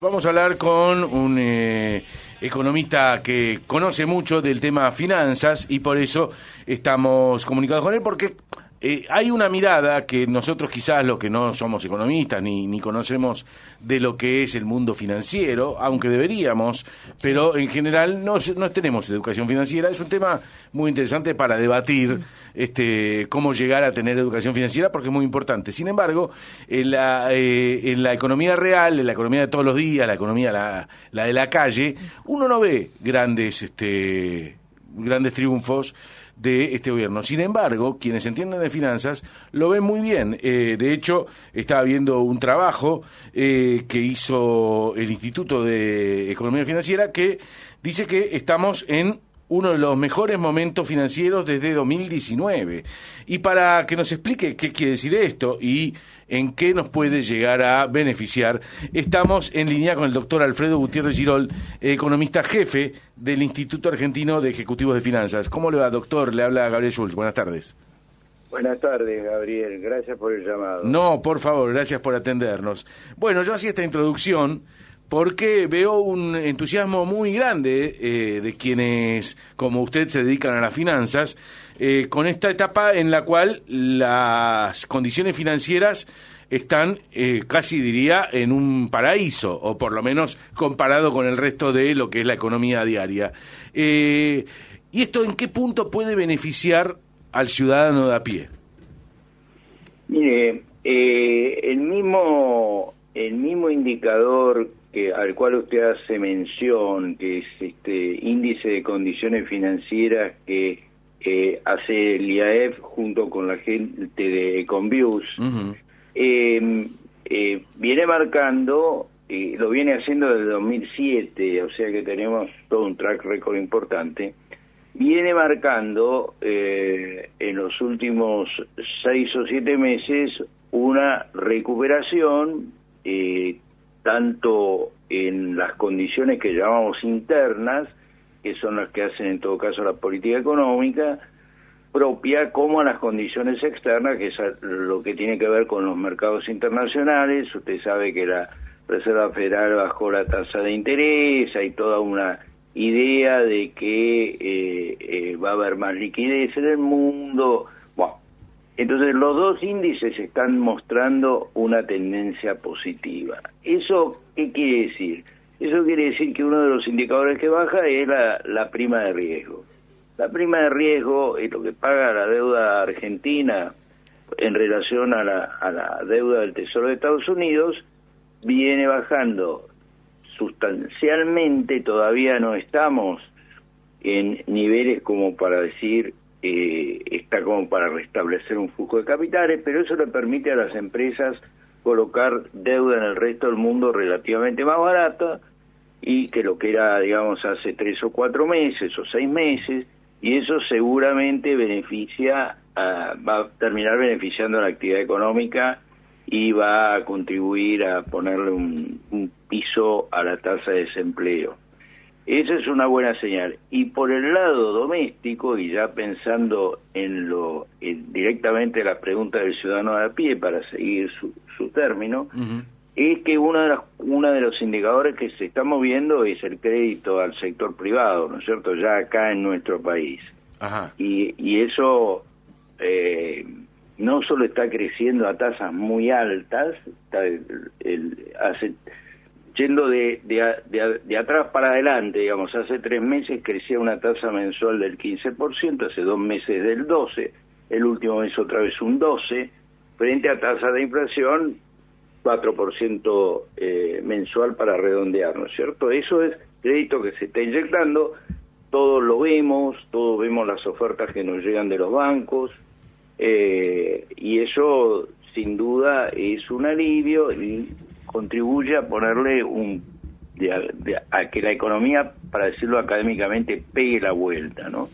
Vamos a hablar con un economista que conoce mucho del tema finanzas y por eso estamos comunicados con él, porque hay una mirada que nosotros quizás los que no somos economistas ni conocemos de lo que es el mundo financiero, aunque deberíamos, pero en general no tenemos educación financiera. Es un tema muy interesante para debatir cómo llegar a tener educación financiera, porque es muy importante. Sin embargo, en la economía real, en la economía de todos los días, la economía la de la calle, uno no ve grandes triunfos de este gobierno. Sin embargo, quienes entienden de finanzas lo ven muy bien. De hecho, estaba viendo un trabajo que hizo el Instituto de Economía Financiera que dice que estamos en uno de los mejores momentos financieros desde 2019. Y para que nos explique qué quiere decir esto y en qué nos puede llegar a beneficiar, estamos en línea con el doctor Alfredo Gutiérrez Girol, economista jefe del Instituto Argentino de Ejecutivos de Finanzas. ¿Cómo le va, doctor? Le habla Gabriel Schulz. Buenas tardes. Buenas tardes, Gabriel. Gracias por el llamado. No, por favor, gracias por atendernos. Bueno, yo hacía esta introducción porque veo un entusiasmo muy grande de quienes, como usted, se dedican a las finanzas, con esta etapa en la cual las condiciones financieras están, casi diría, en un paraíso, o por lo menos comparado con el resto de lo que es la economía diaria. ¿Y esto en qué punto puede beneficiar al ciudadano de a pie? Mire, el mismo indicador al cual usted hace mención, que es este índice de condiciones financieras que hace el IAEF junto con la gente de Econviews, viene marcando, lo viene haciendo desde 2007, o sea que tenemos todo un track record importante, viene marcando en los últimos 6 o 7 meses una recuperación, tanto en las condiciones que llamamos internas, que son las que hacen en todo caso la política económica propia, como a las condiciones externas, que es lo que tiene que ver con los mercados internacionales. Usted sabe que la Reserva Federal bajó la tasa de interés, hay toda una idea de que va a haber más liquidez en el mundo. Bueno, entonces los dos índices están mostrando una tendencia positiva. ¿Eso qué quiere decir? Eso quiere decir que uno de los indicadores que baja es la prima de riesgo. La prima de riesgo es lo que paga la deuda argentina en relación a la deuda del Tesoro de Estados Unidos, viene bajando sustancialmente. Todavía no estamos en niveles como para decir está como para restablecer un flujo de capitales, pero eso le permite a las empresas colocar deuda en el resto del mundo relativamente más barata y que lo que era, digamos, hace 3 o 4 meses o 6 meses, y eso seguramente va a terminar beneficiando a la actividad económica y va a contribuir a ponerle un piso a la tasa de desempleo. Esa es una buena señal. Y por el lado doméstico, y ya pensando en directamente la pregunta del ciudadano de a pie para seguir su término, es que uno de los indicadores que se está moviendo es el crédito al sector privado, ¿no es cierto?, ya acá en nuestro país. Ajá. Y eso no solo está creciendo a tasas muy altas, yendo de atrás para adelante, digamos, hace 3 meses crecía una tasa mensual del 15%, hace 2 meses del 12%, el último mes otra vez un 12%, frente a tasa de inflación 4% mensual para redondear, ¿no es cierto? Eso es crédito que se está inyectando, todos vemos las ofertas que nos llegan de los bancos, y eso sin duda es un alivio y contribuye a ponerle a que la economía, para decirlo académicamente, pegue la vuelta, ¿no?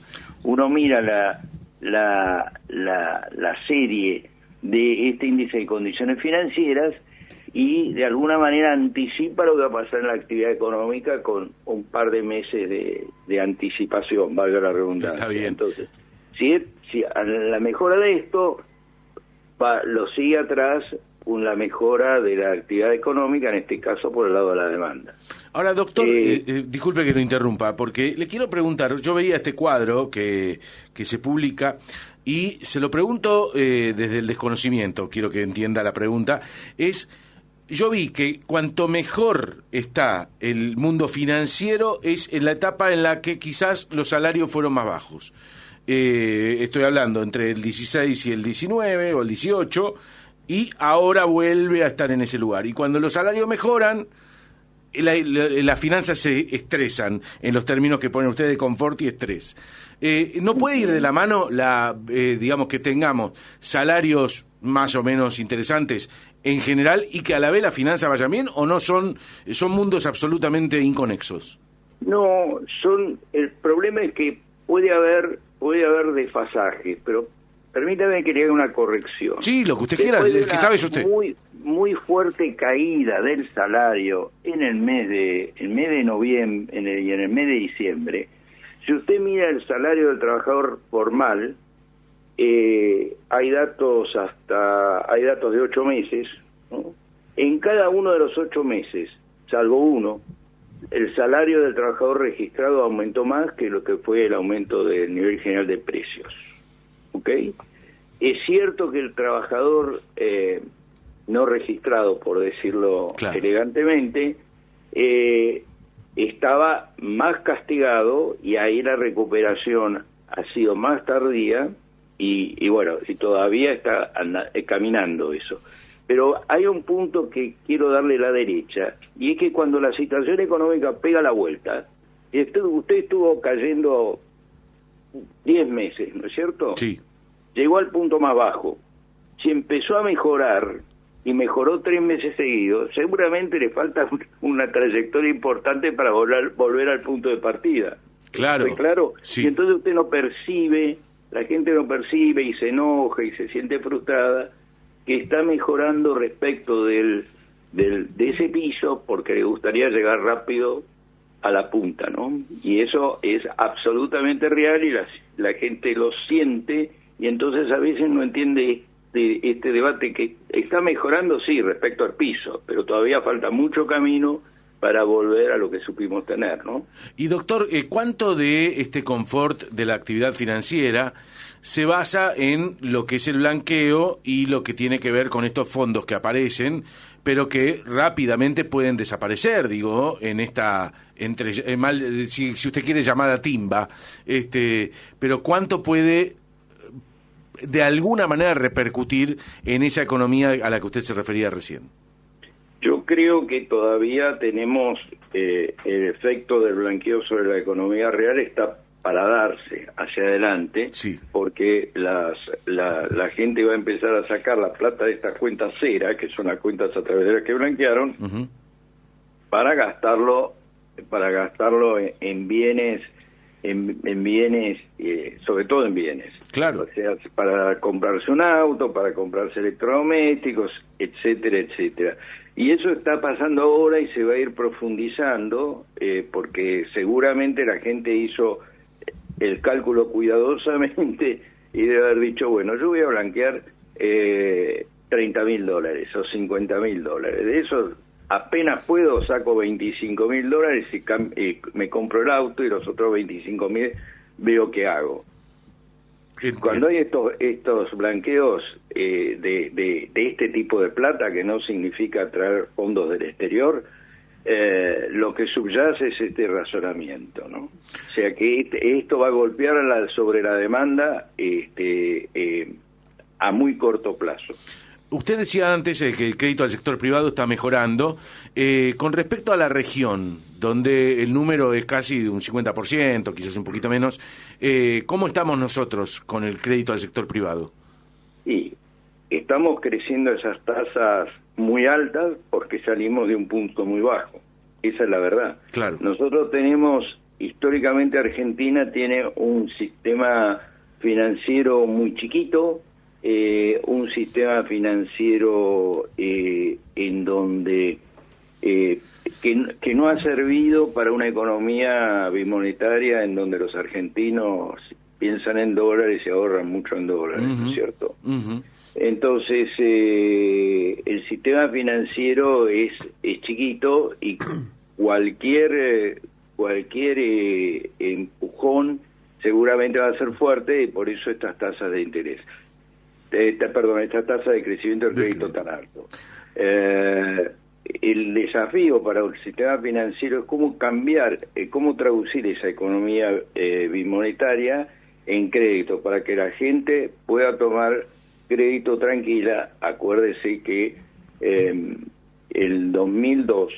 Uno mira la serie de este índice de condiciones financieras y de alguna manera anticipa lo que va a pasar en la actividad económica con un par de meses de anticipación, valga la redundancia. Está bien. Entonces, si a la mejora de esto lo sigue atrás la mejora de la actividad económica, en este caso por el lado de la demanda. Ahora, doctor, disculpe que lo interrumpa, porque le quiero preguntar, yo veía este cuadro que se publica y se lo pregunto desde el desconocimiento, quiero que entienda la pregunta, yo vi que cuanto mejor está el mundo financiero es en la etapa en la que quizás los salarios fueron más bajos. Estoy hablando entre el 16 y el 19 o el 18, y ahora vuelve a estar en ese lugar. Y cuando los salarios mejoran, las finanzas se estresan, en los términos que ponen ustedes de confort y estrés. ¿No puede ir de la mano, digamos, que tengamos salarios más o menos interesantes en general y que a la vez la finanza vaya bien, o no son mundos absolutamente inconexos? No, el problema es que puede haber desfasajes, pero permítame que le haga una corrección. Sí, lo que usted quiera, el que sabe es usted. Muy fuerte caída del salario en el mes de noviembre y en el mes de diciembre. Si usted mira el salario del trabajador formal, hay datos de 8 meses, ¿no? En cada uno de los 8 meses, salvo uno, el salario del trabajador registrado aumentó más que lo que fue el aumento del nivel general de precios. ¿Ok? Es cierto que el trabajador no registrado, por decirlo elegantemente, estaba más castigado, y ahí la recuperación ha sido más tardía, y bueno, y todavía está caminando eso. Pero hay un punto que quiero darle la derecha, y es que cuando la situación económica pega la vuelta, y usted estuvo cayendo 10 meses, ¿no es cierto? Sí. Llegó al punto más bajo. Si empezó a mejorar, y mejoró 3 meses seguidos, seguramente le falta una trayectoria importante para volver al punto de partida. Claro. ¿Está claro? Sí. Y entonces usted no percibe, la gente no percibe y se enoja y se siente frustrada, que está mejorando respecto de ese piso, porque le gustaría llegar rápido a la punta, ¿no? Y eso es absolutamente real, y la gente lo siente, y entonces a veces no entiende este debate, que está mejorando, sí, respecto al piso, pero todavía falta mucho camino para volver a lo que supimos tener, ¿no? Y doctor, ¿cuánto de este confort de la actividad financiera se basa en lo que es el blanqueo y lo que tiene que ver con estos fondos que aparecen, pero que rápidamente pueden desaparecer, digo, en esta, si usted quiere, llamada timba, pero cuánto puede de alguna manera repercutir en esa economía a la que usted se refería recién? Yo creo que todavía tenemos el efecto del blanqueo sobre la economía real está para darse hacia adelante, sí, porque la gente va a empezar a sacar la plata de estas cuentas cera, que son las cuentas a través de las que blanquearon, para gastarlo en bienes, en bienes, sobre todo en bienes. Claro. O sea, para comprarse un auto, para comprarse electrodomésticos, etcétera, etcétera. Y eso está pasando ahora y se va a ir profundizando, porque seguramente la gente hizo el cálculo cuidadosamente y debe haber dicho, bueno, yo voy a blanquear $30.000 o $50.000. De eso apenas puedo, saco $25.000 y me compro el auto, y los otros 25.000 veo qué hago. Cuando hay estos blanqueos de este tipo de plata, que no significa traer fondos del exterior, lo que subyace es este razonamiento, ¿no? O sea que esto va a golpear sobre la demanda a muy corto plazo. Usted decía antes que el crédito al sector privado está mejorando. Con respecto a la región, donde el número es casi de un 50%, quizás un poquito menos, ¿cómo estamos nosotros con el crédito al sector privado? Y estamos creciendo esas tasas muy altas porque salimos de un punto muy bajo. Esa es la verdad. Claro. Nosotros tenemos, históricamente Argentina tiene un sistema financiero muy chiquito, un sistema financiero en donde que no ha servido para una economía bimonetaria en donde los argentinos piensan en dólares y ahorran mucho en dólares, ¿no es cierto? Entonces, el sistema financiero es chiquito y cualquier empujón seguramente va a ser fuerte, y por eso estas tasas de interés. Esta tasa de crecimiento del crédito tan alto. El desafío para el sistema financiero es cómo cambiar, cómo traducir esa economía bimonetaria en crédito para que la gente pueda tomar crédito tranquila. Acuérdese que el 2002,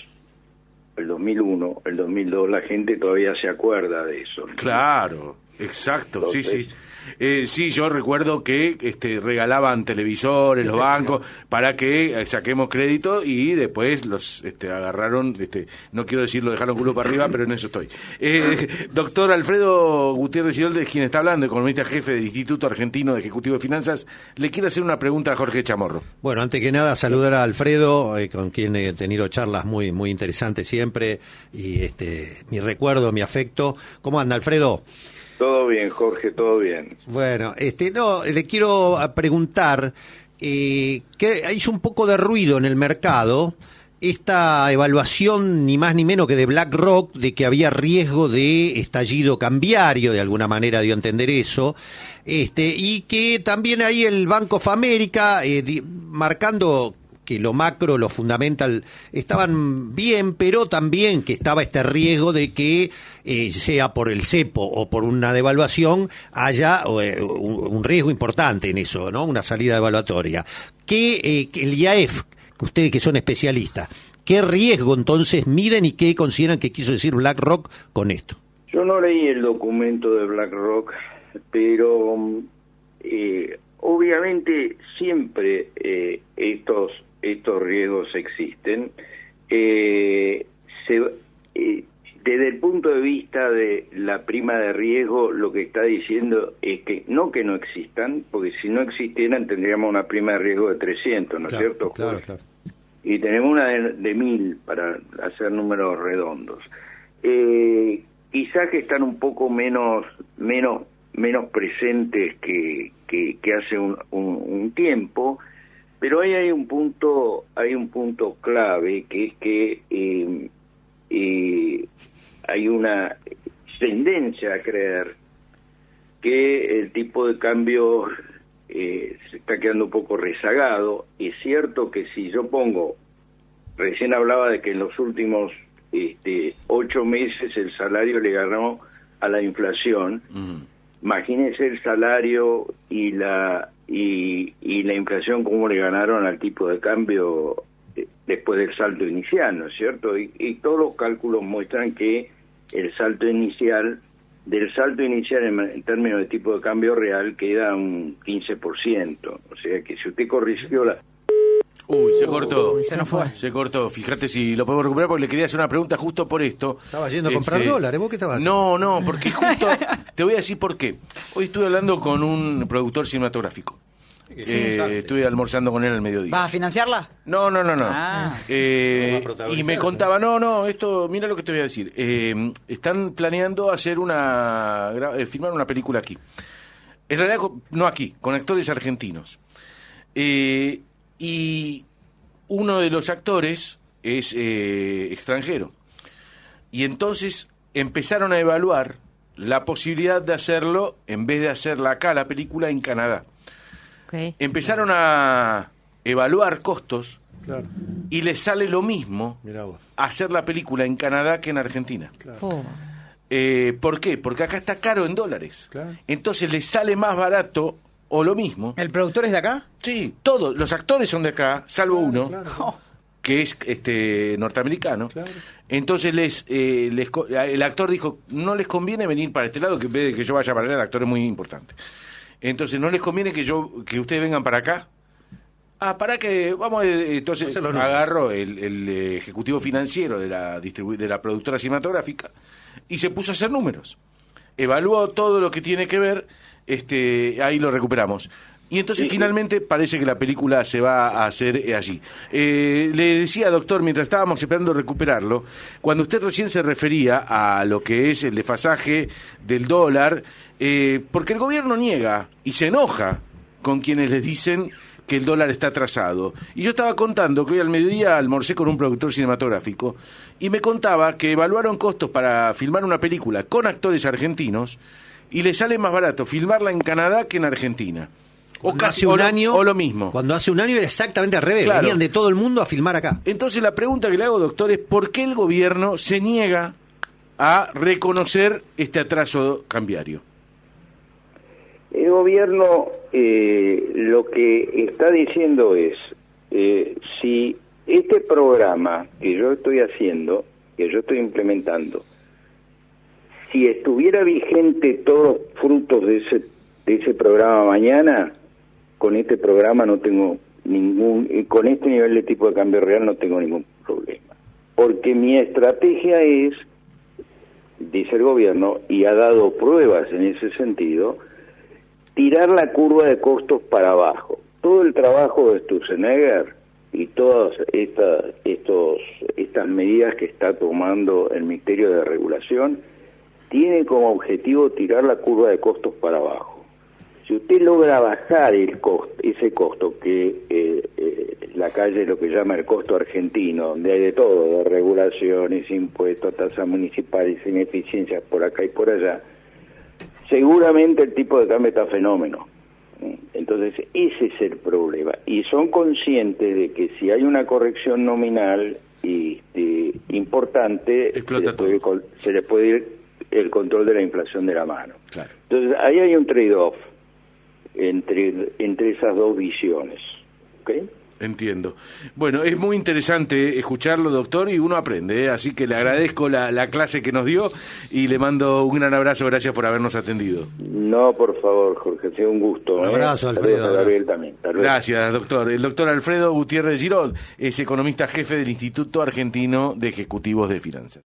el 2001, el 2002, la gente todavía se acuerda de eso, ¿no? Claro, exacto. Entonces, sí. Sí, yo recuerdo que regalaban televisores los bancos para que saquemos crédito, y después los agarraron, no quiero decirlo, dejaron culo para arriba, pero en eso estoy. Doctor Alfredo Gutiérrez Irolde, quien está hablando, economista jefe del Instituto Argentino de Ejecutivo de Finanzas, le quiero hacer una pregunta a Jorge Chamorro. Bueno, antes que nada, saludar a Alfredo, con quien he tenido charlas muy, muy interesantes siempre, y mi recuerdo, mi afecto. ¿Cómo anda, Alfredo? Todo bien, Jorge, todo bien. Bueno, le quiero preguntar, que hizo un poco de ruido en el mercado esta evaluación, ni más ni menos que de BlackRock, de que había riesgo de estallido cambiario, de alguna manera dio a entender eso, y que también ahí el Bank of America, marcando que lo macro, lo fundamental estaban bien, pero también que estaba este riesgo de que sea por el cepo o por una devaluación haya un riesgo importante en eso, ¿no? Una salida evaluatoria. Que el IAEF, ustedes que son especialistas, ¿qué riesgo entonces miden y qué consideran que quiso decir BlackRock con esto? Yo no leí el documento de BlackRock, pero obviamente siempre estos riesgos existen. Desde el punto de vista de la prima de riesgo, lo que está diciendo es que no existan, porque si no existieran tendríamos una prima de riesgo de 300, ¿no es cierto? Claro. Y tenemos una de 1000 para hacer números redondos. Quizás que están un poco menos presentes que hace un tiempo, pero ahí hay un punto clave, que es que hay una tendencia a creer que el tipo de cambio se está quedando un poco rezagado. Es cierto que si yo recién hablaba de que en los últimos 8 meses el salario le ganó a la inflación. Imagínense el salario y la inflación, cómo le ganaron al tipo de cambio después del salto inicial, ¿no es cierto? Y todos los cálculos muestran que del salto inicial en términos de tipo de cambio real queda un 15%. O sea que si usted corrigió la... Se cortó. Se nos fue. Se cortó. Fíjate si lo podemos recuperar, porque le quería hacer una pregunta justo por esto. ¿Estaba yendo a comprar dólares? ¿Vos qué estabas haciendo? No, porque justo... Te voy a decir por qué. Hoy estuve hablando con un productor cinematográfico. Estuve almorzando con él al mediodía. ¿Vas a financiarla? No. Ah. Y me contaba, esto, mira lo que te voy a decir. Están planeando hacer filmar una película aquí. En realidad, no aquí, con actores argentinos. Y uno de los actores es extranjero. Y entonces empezaron a evaluar la posibilidad de hacerlo, en vez de hacerla acá, la película, en Canadá. Okay. Empezaron a evaluar costos, claro, y les sale lo mismo hacer la película en Canadá que en Argentina. Claro. ¿Por qué? Porque acá está caro en dólares. Claro. Entonces les sale más barato o lo mismo. ¿El productor es de acá? Sí, todos los actores son de acá, salvo uno, que es norteamericano. Claro. Entonces el actor dijo, no les conviene venir para este lado, que en vez de que yo vaya para allá, el actor es muy importante. Entonces, ¿no les conviene que ustedes vengan para acá? Para que vamos, entonces agarró el ejecutivo financiero de la productora cinematográfica y se puso a hacer números. Evaluó todo lo que tiene que ver, ahí lo recuperamos. Y entonces finalmente parece que la película se va a hacer allí. Le decía, doctor, mientras estábamos esperando recuperarlo, cuando usted recién se refería a lo que es el desfasaje del dólar, porque el gobierno niega y se enoja con quienes les dicen que el dólar está atrasado. Y yo estaba contando que hoy al mediodía almorcé con un productor cinematográfico y me contaba que evaluaron costos para filmar una película con actores argentinos y le sale más barato filmarla en Canadá que en Argentina. O casi hace un año, o lo mismo. Cuando hace un año era exactamente al revés, Claro. venían de todo el mundo a filmar acá. Entonces la pregunta que le hago, doctor, es ¿por qué el gobierno se niega a reconocer este atraso cambiario? El gobierno lo que está diciendo es, si este programa que yo estoy haciendo, que yo estoy implementando, si estuviera vigente todos los frutos de ese programa mañana, con este programa no tengo con este nivel de tipo de cambio real no tengo ningún problema. Porque mi estrategia es, dice el gobierno, y ha dado pruebas en ese sentido, tirar la curva de costos para abajo. Todo el trabajo de Sturzenegger y todas estas medidas que está tomando el Ministerio de Regulación tiene como objetivo tirar la curva de costos para abajo. Si usted logra bajar ese costo que la calle lo que llama el costo argentino, donde hay de todo, de regulaciones, impuestos, tasas municipales, ineficiencias por acá y por allá, seguramente el tipo de cambio está fenómeno. Entonces ese es el problema, y son conscientes de que si hay una corrección nominal importante, se le puede ir el control de la inflación de la mano. Claro. Entonces ahí hay un trade-off entre esas dos visiones, ¿ok? Entiendo. Bueno, es muy interesante escucharlo, doctor, y uno aprende, ¿eh? Así que le agradezco la clase que nos dio y le mando un gran abrazo. Gracias por habernos atendido. No, por favor, Jorge, ha sido un gusto. Un abrazo, Alfredo. A Gabriel también. Gracias, doctor. El doctor Alfredo Gutiérrez Girol es economista jefe del Instituto Argentino de Ejecutivos de Finanzas.